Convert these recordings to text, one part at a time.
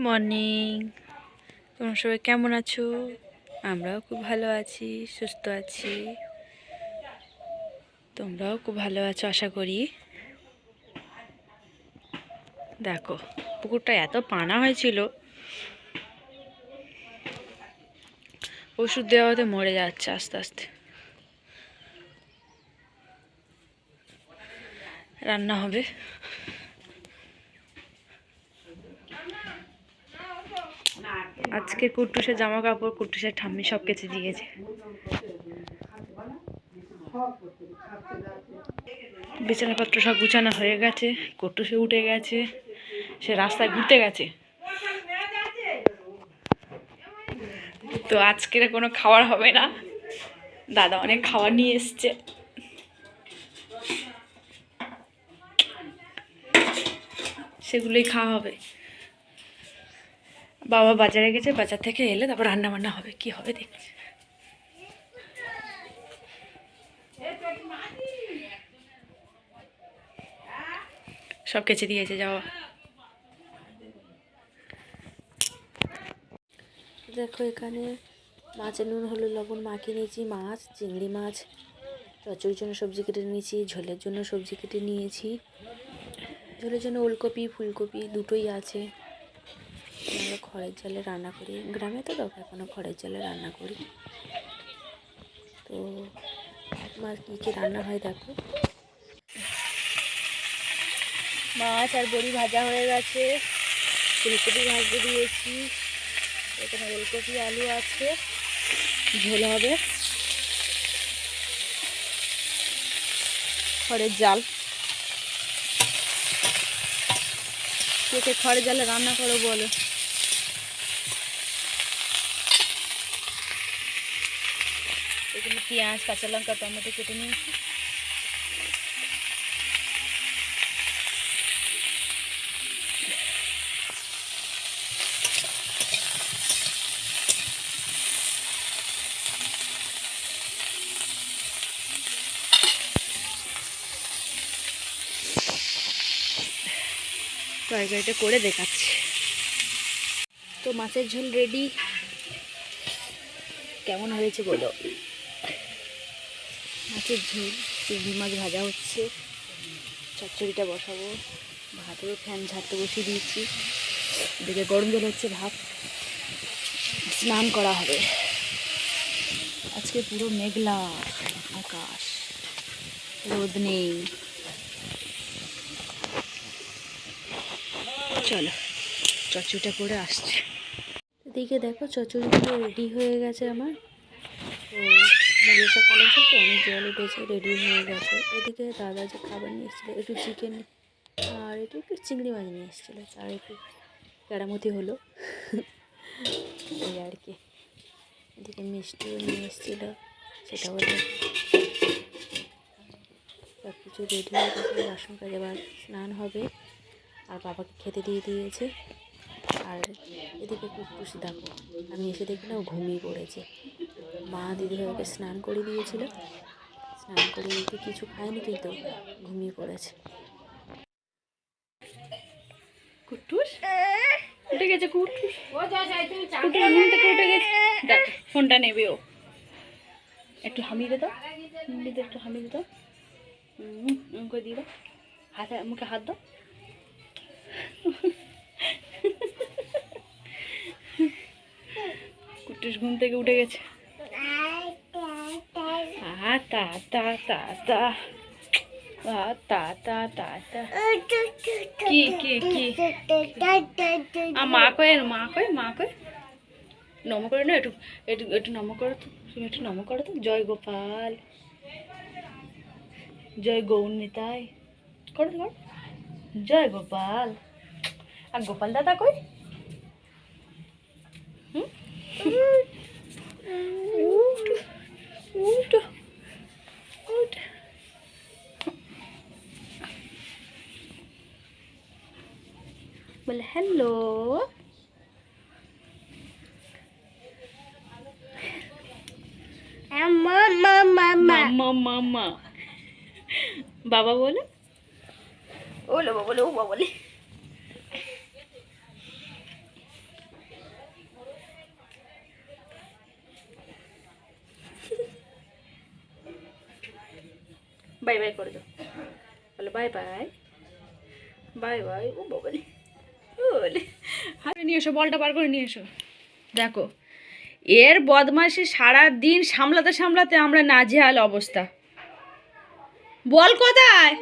Morning. তোমরা সবাই কেমন আছো? আমরাও খুব ভালো আছি, সুস্থ আছি। তোমরাও খুব ভালো আছো আশা করি। দেখো পুকুরটা এত পানা হয়েছিল, ওষুধ দেওয়াতে মরে যাচ্ছে আস্তে আস্তে। রান্না হবে। আজকে কুট্টুসের জামা কাপড় কুট্টুসের ঠাম্মি সব কেচে দিয়েছে। বিছানাপত্র সব গুছানো হয়ে গেছে। কুট্টুসে উঠে গেছে, সে রাস্তায় ঘুরতে গেছে। তো আজকের কোনো খাবার হবে না, দাদা অনেক খাবার নিয়ে এসছে। সেগুলোই খাওয়া হবে। বাবা বাজারে গেছে, বাজার থেকে এলে তারপর রান্না বান্না হবে। কি হবে দেখছি। সব কেচে দিয়েছে যাওয়া। দেখো এখানে মাছের নুন হলুদ লবণ মাখিয়ে নিয়েছি। মাছ, চিংড়ি মাছ, চচ্চড়ির জন্য সবজি কেটে নিয়েছি, ঝোলের জন্য সবজি কেটে নিয়েছি। ঝোলের জন্য ওলকপি ফুলকপি দুটোই আছে। আমরা খড়ের জালে রান্না করি, গ্রামে তো দরকার কোনো খড়ের জালে রান্না করি। তো মাছ কী কী রান্না হয় দেখো। মাছ আর বড়ি ভাজা হয়ে গেছে, ফুলকপি ভাজতে দিয়েছি। এখানে ওলকপি আলু আছে, ঝোল হবে। খড়ের জাল, কে খড়ের জালে রান্না করো বলো। এখানে পেঁয়াজ কাঁচা লঙ্কা টমেটো কেটে নিয়েছি। তরকারিটা করে দেখাচ্ছি। তো মাছের ঝোল রেডি, কেমন হয়েছে বলো। মাছের ঝোল, চিংড়ি মাছ ভাজা হচ্ছে, চচ্চড়িটা বসাবো, ভাতেও ফ্যান ঝাড়তে বসিয়ে দিয়েছি। এদিকে গরম জল হচ্ছে, ভাত, স্নান করা হবে। আজকে পুরো মেঘলা আকাশ, রোদ নেই। চলো চচ্চড়িটা করে আসছে। এদিকে দেখো চচ্চড়িগুলো রেডি হয়ে গেছে আমার। তো মুলো শাক পালং শাক তো অনেক জল উঠেছে, রেডি হয়ে গেছে। এদিকে দাদা যে খাবার নিয়ে এসেছিলো, একটু চিকেন আর একটু চিংড়ি মাছ নিয়ে এসেছিলো, আর একটু কেরামতি হলো এই আর কি। এদিকে মিষ্টিও নিয়ে এসেছিলো, সেটা হলো। সব কিছু রেডি হয়ে গেছে, বাসন কাজে আবার স্নান হবে। আর বাবাকে খেতে দিয়ে দিয়েছে। আর এদিকে কুট্টুস দেখো, আমি এসে দেখি না ও ঘুমিয়ে পড়েছে। মা দিদিভাইকে স্নান করে দিয়েছিল, স্নান করে দিতে কিছু খায়নি, কিন্তু ঘুমিয়ে পড়েছে। কুট্টুস উঠে গেছে, কুট্টুস ঘুম থেকে উঠে গেছে। দেখ ফোনটা নেবে ও। একটু হামিয়ে দাও, একটু হামিয়ে দাও, করে দিয়ে দাও, হাতে মুখে হাত দাও। কুট্টুস ঘুম থেকে উঠে গেছে। কি কি কি মা কই, মা কই, মা কই, নম করে না, একটু একটু একটু নম করো তো, তুমি একটু নম করো তো। জয় গোপাল, জয় গৌরনিতাই করো তো, জয় গোপাল। আর গোপাল দাদা কই? বলে হ্যালো। মামা বাবা বলে, ওলে বাবা বলে, ও বাবা বলে। বাই বাই করে দাও, বলো বাই বাই, বাই বাই। ও বাবারে, ওলে হাতে নিয়ে এসো, বলটা বার করে নিয়ে এসো। দেখো এর বদমাইশি সারা দিন সামলাতে সামলাতে আমরা নাজেহাল অবস্থা। বল কোথায়?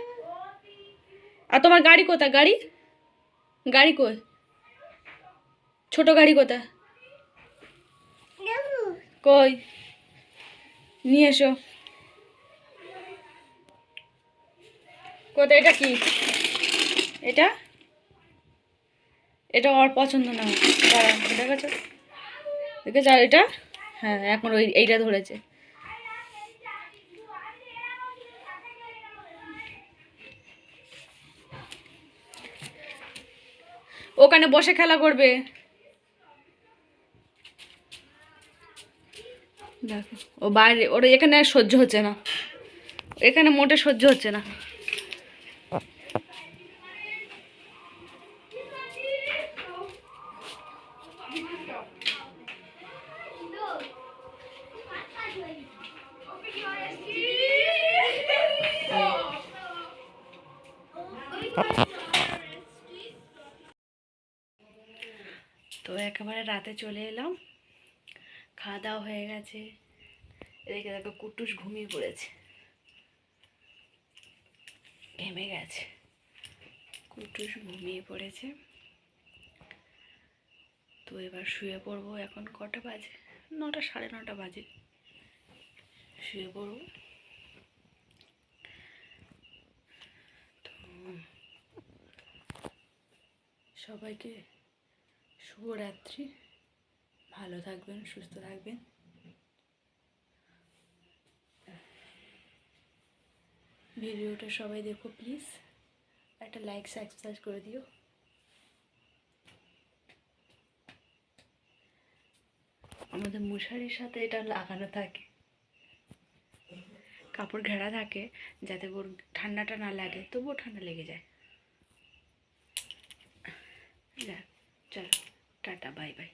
আর তোমার গাড়ি কোথায়? গাড়ি গাড়ি কই? ছোট গাড়ি কোথায়? কই নিয়ে এসো। কোথায়? এটা কি? এটা এটা ওর পছন্দ না। দাঁড়া, দেখেছো দেখেছো এটা? হ্যাঁ এখন এইটা ধরেছে। ওখানে বসে খেলা করবে। দেখো ও বাইরে, ওর এখানে আর সহ্য হচ্ছে না, এখানে মোটে সহ্য হচ্ছে না। তো একেবারে রাতে চলে এলাম, খাওয়া দাওয়া হয়ে গেছে। এদিকে দেখো কুটুস ঘুমিয়ে পড়েছে, ঘেমে গেছে, কুটুস ঘুমিয়ে পড়েছে। তো এবার শুয়ে পড়বো। এখন কটা বাজে? 9টা, 9:30 বাজে। শুয়ে পড়বো। তো সবাইকে শুভরাত্রি, ভালো থাকবেন, সুস্থ থাকবেন। ভিডিওটা সবাই দেখো প্লিজ, একটা লাইক সাবস্ক্রাইব করে দিও। আমাদের মশারির সাথে এটা লাগানো থাকে, কাপড় ঘেরা থাকে যাতে ওর ঠান্ডাটা না লাগে, তবুও ঠান্ডা লেগে যায়। চলো টাটা, বাই বাই।